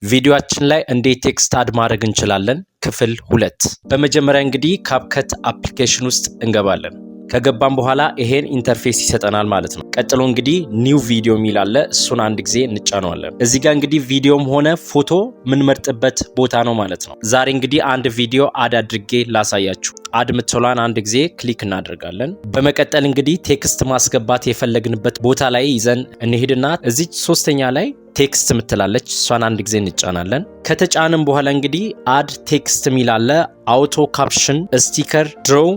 ቪዲዮአችን ላይ እንዴት ቴክስት አድ ማድረግ እንችላለን ክፍል 2። በመጀመሪያ እንግዲህ ካፕከት አፕሊኬሽን ውስጥ እንገባለን። ከገባን በኋላ ይሄን ኢንተርፌስ ይሰጠናል ማለት ነው። ቀጥሎ እንግዲህ ኒው ቪዲዮ የሚል አለ፣ እሱን አንድ ጊዜ እንጫነዋለን። እዚህ ጋር እንግዲህ ቪዲዮም ሆነ ፎቶ የምንመርጥበት ቦታ ነው ማለት ነው። ዛሬ እንግዲህ አንድ ቪዲዮ አድ አድርጌ ላሳያችሁ። አድ ምትሏን አንድ ጊዜ ክሊክ እናደርጋለን። በመቀጠል እንግዲህ ቴክስት ማስገባት የፈለግንበት ቦታ ላይ ይዘን እንሄድና እዚህ ሶስተኛ ላይ ቴክስት ምትላለች፣ እሷን አንድ ጊዜ እንጫናለን። ከተጫንም በኋላ እንግዲህ አድ ቴክስት የሚል አለ፣ አውቶ ካፕሽን፣ ስቲከር፣ ድሮው፣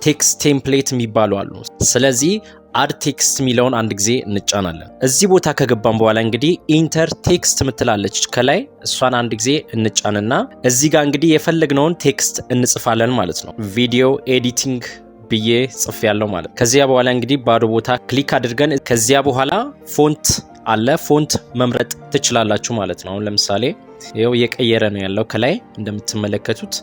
ቴክስት ቴምፕሌት የሚባሉ አሉ። ስለዚህ አድ ቴክስት የሚለውን አንድ ጊዜ እንጫናለን። እዚህ ቦታ ከገባን በኋላ እንግዲህ ኢንተር ቴክስት ምትላለች ከላይ፣ እሷን አንድ ጊዜ እንጫንና እዚህ ጋር እንግዲህ የፈለግነውን ቴክስት እንጽፋለን ማለት ነው። ቪዲዮ ኤዲቲንግ ብዬ ጽፍ ያለው ማለት። ከዚያ በኋላ እንግዲህ ባዶ ቦታ ክሊክ አድርገን ከዚያ በኋላ ፎንት አለ፣ ፎንት መምረጥ ትችላላችሁ ማለት ነው። አሁን ለምሳሌ ይሄው እየቀየረ ነው ያለው፣ ከላይ እንደምትመለከቱት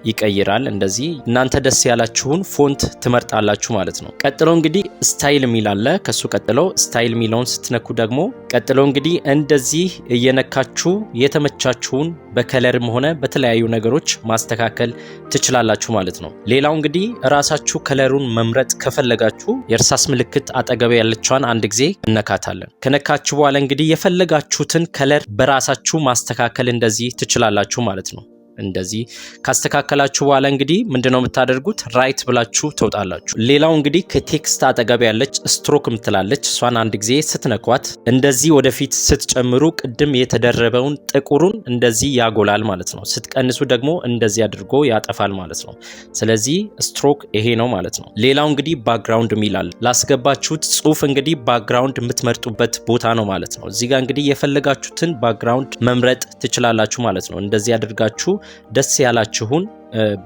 ይቀይራል። እንደዚህ እናንተ ደስ ያላችሁን ፎንት ትመርጣላችሁ ማለት ነው። ቀጥሎ እንግዲህ ስታይል የሚል አለ። ከሱ ቀጥሎ ስታይል የሚለውን ስትነኩ ደግሞ ቀጥሎ እንግዲህ እንደዚህ እየነካችሁ የተመቻችሁን በከለርም ሆነ በተለያዩ ነገሮች ማስተካከል ትችላላችሁ ማለት ነው። ሌላው እንግዲህ ራሳችሁ ከለሩን መምረጥ ከፈለጋችሁ የእርሳስ ምልክት አጠገብ ያለችዋን አንድ ጊዜ እነካታለን። ከነካችሁ በኋላ እንግዲህ የፈለጋችሁትን ከለር በራሳችሁ ማስተካከል እንደዚህ ትችላላችሁ ማለት ነው። እንደዚህ ካስተካከላችሁ በኋላ እንግዲህ ምንድነው የምታደርጉት? ራይት ብላችሁ ተውጣላችሁ። ሌላው እንግዲህ ከቴክስት አጠገብ ያለች ስትሮክ ምትላለች፣ እሷን አንድ ጊዜ ስትነኳት እንደዚህ ወደፊት ስትጨምሩ ቅድም የተደረበውን ጥቁሩን እንደዚህ ያጎላል ማለት ነው። ስትቀንሱ ደግሞ እንደዚህ አድርጎ ያጠፋል ማለት ነው። ስለዚህ ስትሮክ ይሄ ነው ማለት ነው። ሌላው እንግዲህ ባክግራውንድ የሚላል ላስገባችሁት ጽሁፍ እንግዲህ ባክግራውንድ የምትመርጡበት ቦታ ነው ማለት ነው። እዚህ ጋር እንግዲህ የፈለጋችሁትን ባክግራውንድ መምረጥ ትችላላችሁ ማለት ነው። እንደዚህ አድርጋችሁ ደስ ያላችሁን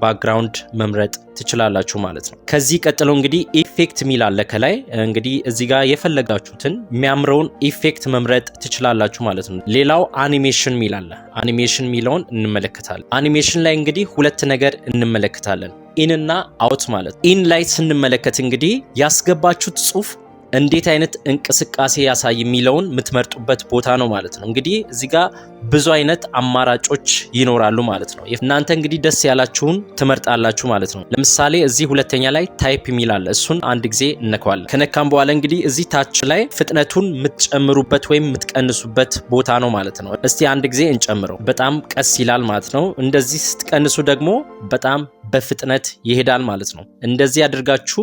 ባክግራውንድ መምረጥ ትችላላችሁ ማለት ነው። ከዚህ ቀጥሎ እንግዲህ ኢፌክት ሚል አለ ከላይ። እንግዲህ እዚህ ጋር የፈለጋችሁትን የሚያምረውን ኢፌክት መምረጥ ትችላላችሁ ማለት ነው። ሌላው አኒሜሽን ሚል አለ። አኒሜሽን ሚለውን እንመለከታለን። አኒሜሽን ላይ እንግዲህ ሁለት ነገር እንመለከታለን፣ ኢን እና አውት ማለት። ኢን ላይ ስንመለከት እንግዲህ ያስገባችሁት ጽሁፍ እንዴት አይነት እንቅስቃሴ ያሳይ የሚለውን የምትመርጡበት ቦታ ነው ማለት ነው። እንግዲህ እዚህ ጋር ብዙ አይነት አማራጮች ይኖራሉ ማለት ነው። እናንተ እንግዲህ ደስ ያላችሁን ትመርጣላችሁ ማለት ነው። ለምሳሌ እዚህ ሁለተኛ ላይ ታይፕ የሚል አለ፣ እሱን አንድ ጊዜ እነካዋለን። ከነካም በኋላ እንግዲህ እዚህ ታች ላይ ፍጥነቱን የምትጨምሩበት ወይም የምትቀንሱበት ቦታ ነው ማለት ነው። እስቲ አንድ ጊዜ እንጨምረው። በጣም ቀስ ይላል ማለት ነው። እንደዚህ ስትቀንሱ ደግሞ በጣም በፍጥነት ይሄዳል ማለት ነው። እንደዚህ አድርጋችሁ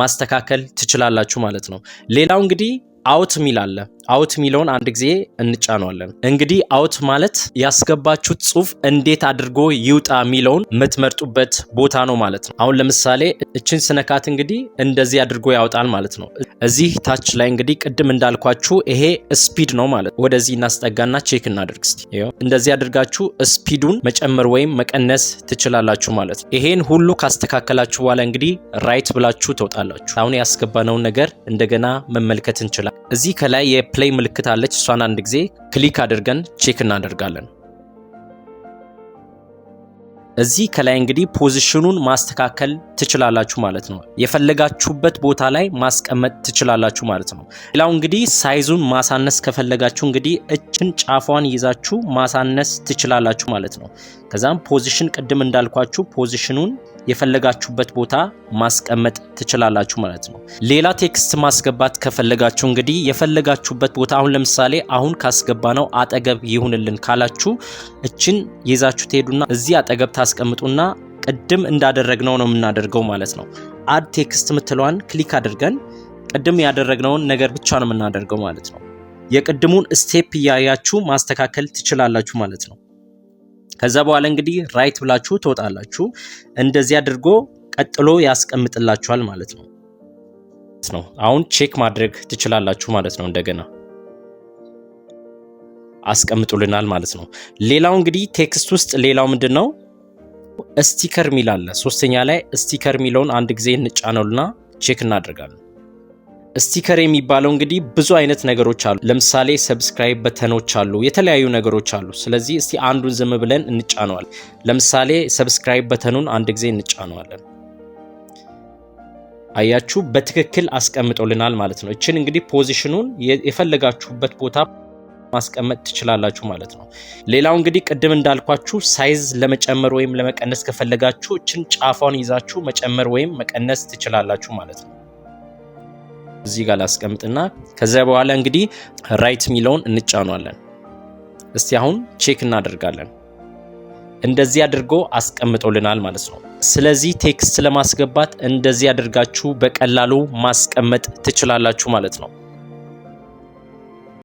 ማስተካከል ትችላላችሁ ማለት ነው። ሌላው እንግዲህ አውት ሚል አለ። አውት ሚለውን አንድ ጊዜ እንጫነዋለን። እንግዲህ አውት ማለት ያስገባችሁት ጽሁፍ እንዴት አድርጎ ይውጣ ሚለውን የምትመርጡበት ቦታ ነው ማለት ነው። አሁን ለምሳሌ እችን ስነካት እንግዲህ እንደዚህ አድርጎ ያወጣል ማለት ነው። እዚህ ታች ላይ እንግዲህ ቅድም እንዳልኳችሁ ይሄ ስፒድ ነው ማለት ነው። ወደዚህ እናስጠጋና ቼክ እናድርግ እስቲ። እንደዚህ አድርጋችሁ ስፒዱን መጨመር ወይም መቀነስ ትችላላችሁ ማለት ነው። ይሄን ሁሉ ካስተካከላችሁ በኋላ እንግዲህ ራይት ብላችሁ ተውጣላችሁ። አሁን ያስገባነውን ነገር እንደገና መመልከት እንችላለን። እዚህ ከላይ የፕሌይ ምልክት አለች፣ እሷን አንድ ጊዜ ክሊክ አድርገን ቼክ እናደርጋለን። እዚህ ከላይ እንግዲህ ፖዚሽኑን ማስተካከል ትችላላችሁ ማለት ነው። የፈለጋችሁበት ቦታ ላይ ማስቀመጥ ትችላላችሁ ማለት ነው። ሌላው እንግዲህ ሳይዙን ማሳነስ ከፈለጋችሁ እንግዲህ እችን ጫፏን ይዛችሁ ማሳነስ ትችላላችሁ ማለት ነው። ከዛም ፖዚሽን ቅድም እንዳልኳችሁ ፖዚሽኑን የፈለጋችሁበት ቦታ ማስቀመጥ ትችላላችሁ ማለት ነው። ሌላ ቴክስት ማስገባት ከፈለጋችሁ እንግዲህ የፈለጋችሁበት ቦታ አሁን ለምሳሌ አሁን ካስገባነው አጠገብ ይሁንልን ካላችሁ እችን ይዛችሁ ትሄዱና እዚህ አጠገብ ታስቀምጡና ቅድም እንዳደረግነው ነው የምናደርገው ማለት ነው። አድ ቴክስት ምትለዋን ክሊክ አድርገን ቅድም ያደረግነውን ነገር ብቻ ነው የምናደርገው ማለት ነው። የቅድሙን ስቴፕ እያያችሁ ማስተካከል ትችላላችሁ ማለት ነው። ከዛ በኋላ እንግዲህ ራይት ብላችሁ ትወጣላችሁ። እንደዚህ አድርጎ ቀጥሎ ያስቀምጥላችኋል ማለት ነው። አሁን ቼክ ማድረግ ትችላላችሁ ማለት ነው። እንደገና አስቀምጡልናል ማለት ነው። ሌላው እንግዲህ ቴክስት ውስጥ ሌላው ምንድነው? ስቲከር ሚል አለ። ሶስተኛ ላይ ስቲከር ሚለውን አንድ ጊዜ እንጫነውና ቼክ እናደርጋለን። ስቲከር የሚባለው እንግዲህ ብዙ አይነት ነገሮች አሉ። ለምሳሌ ሰብስክራይብ በተኖች አሉ፣ የተለያዩ ነገሮች አሉ። ስለዚህ እስቲ አንዱን ዝም ብለን እንጫነዋለን። ለምሳሌ ሰብስክራይብ በተኑን አንድ ጊዜ እንጫነዋለን። አያችሁ በትክክል አስቀምጦልናል ማለት ነው። እችን እንግዲህ ፖዚሽኑን የፈለጋችሁበት ቦታ ማስቀመጥ ትችላላችሁ ማለት ነው። ሌላው እንግዲህ ቅድም እንዳልኳችሁ ሳይዝ ለመጨመር ወይም ለመቀነስ ከፈለጋችሁ እችን ጫፏን ይዛችሁ መጨመር ወይም መቀነስ ትችላላችሁ ማለት ነው። እዚህ ጋር ላስቀምጥና ከዚያ በኋላ እንግዲህ ራይት ሚለውን እንጫኗለን። እስቲ አሁን ቼክ እናደርጋለን። እንደዚህ አድርጎ አስቀምጦልናል ማለት ነው። ስለዚህ ቴክስት ለማስገባት እንደዚህ አድርጋችሁ በቀላሉ ማስቀመጥ ትችላላችሁ ማለት ነው።